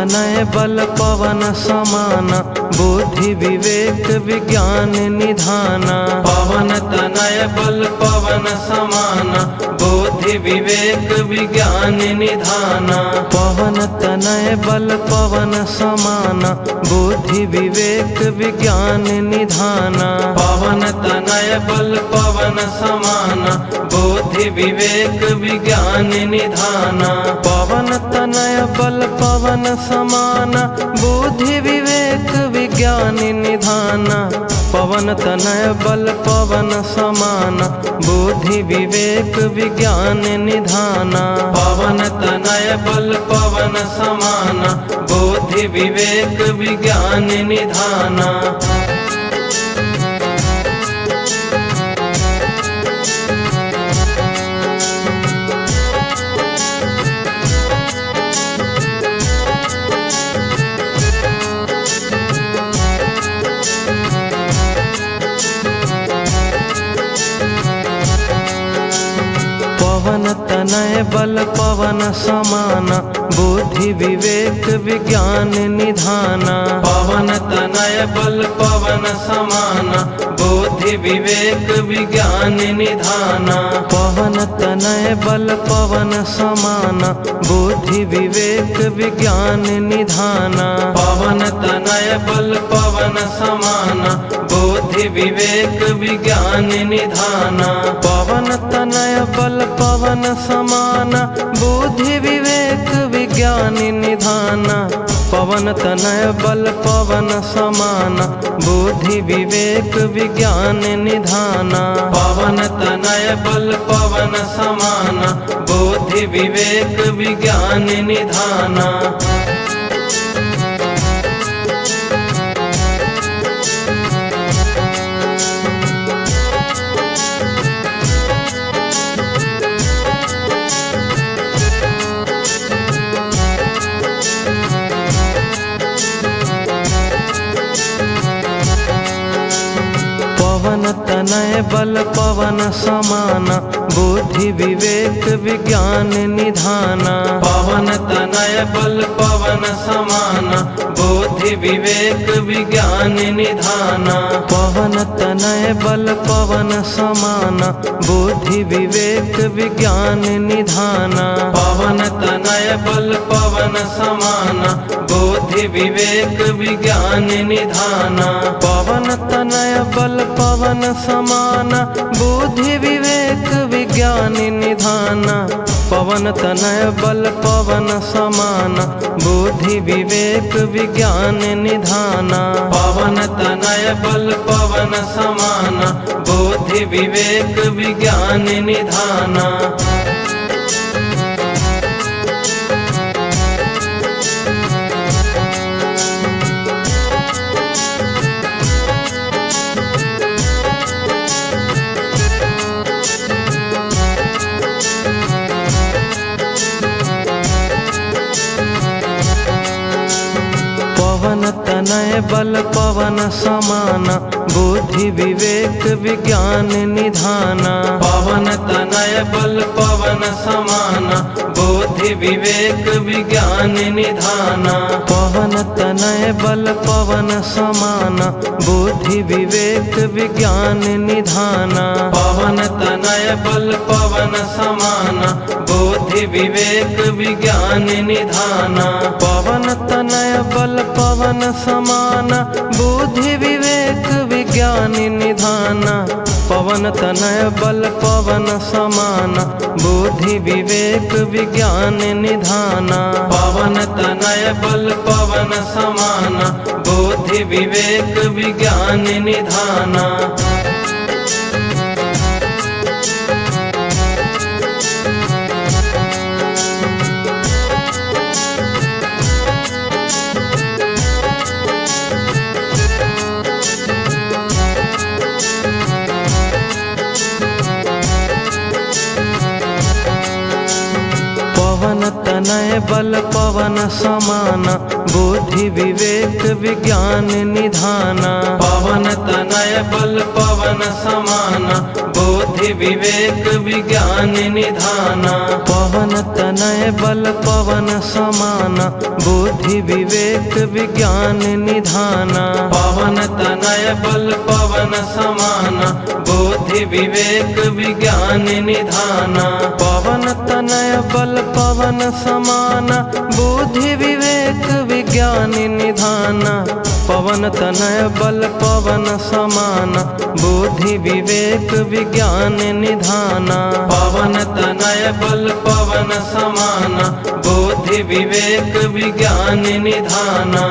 तनय बल पवन समान, बुद्धि विवेक विज्ञान निधाना। पवन तनय बल पवन समान, बुद्धि विवेक विज्ञान निधाना। पवन तनय बल पवन समान, बुद्धि विवेक विज्ञान निधाना। पवन तनय बल पवन समान, बुद्धि विवेक विज्ञान निधाना। पवन तनय बल पवन समान, बुद्धि विवेक विज्ञान निधाना। पवन तनय बल पवन समान, बुद्धि विवेक विज्ञान निधाना। पवन तनय बल पवन समान, बुद्धि विवेक विज्ञान निधाना। पवन तनय बल पवन समान, बुद्धि विवेक विज्ञान निधाना। पवन तनय बल पवन समान, बुद्धि विवेक विज्ञान निधाना। पवन तनय बल पवन समान, बुद्धि विवेक विज्ञान निधाना। पवन तनय बल पवन समान, बुद्धि विवेक विज्ञान निधाना। पवन तनय बल पवन समान, बुद्धि विवेक विज्ञान निधाना। पवन तनय बल पवन समान, बुद्धि विवेक विज्ञान निधाना। पवन तनय बल पवन समान, बुद्धि विवेक विज्ञान निधाना। पवन तनय बल पवन समान, बुद्धि विवेक विज्ञान निधाना। पवन तनय बल पवन समान, बुद्धि विवेक विज्ञान निधाना। पवन तनय बल पवन समान, बुद्धि विवेक विज्ञान निधाना। पवन तनय बल पवन समान, बुद्धि विवेक विज्ञान निधाना। पवन तनय बल पवन समान, बुद्धि विवेक विज्ञान निधाना। पवन तनय बल पवन समान, बुद्धि विवेक विज्ञान निधाना। पवन तनय बल पवन समान, बुद्धि विवेक विज्ञान निधाना। पवन तनय बल पवन समान, बुद्धि विवेक विज्ञान निधाना। पवन तनय बल पवन समान, बुद्धि विवेक विज्ञान निधाना। पवन तनय बल पवन समान, बुद्धि विवेक विज्ञान निधाना। पवन तनय बल पवन समान, बुद्धि विवेक विज्ञान निधाना। पवन तनय बल पवन समान, बुद्धि विवेक विज्ञान निधाना। पवन तनय बल पवन समान, बुद्धि विवेक विज्ञान निधाना। पवन तनय बल पवन समान, बुद्धि विवेक विज्ञान निधाना। पवन तनय बल पवन समान, बुद्धि विवेक विज्ञान निधाना। पवन तनय बल पवन समान, बुद्धि विवेक विज्ञान निधाना। पवन तनय बल पवन समान बुद्धि विवेक विज्ञान निधाना। पवन तनय बल पवन समान बुद्धि विवेक विज्ञान निधाना। पवन तनय बल पवन समान बुद्धि विवेक विज्ञान निधाना। पवन तनय बल पवन समान बुद्धि विवेक विज्ञान निधाना। पवन तनय बल पवन समान बुद्धि विवेक विज्ञान निधाना।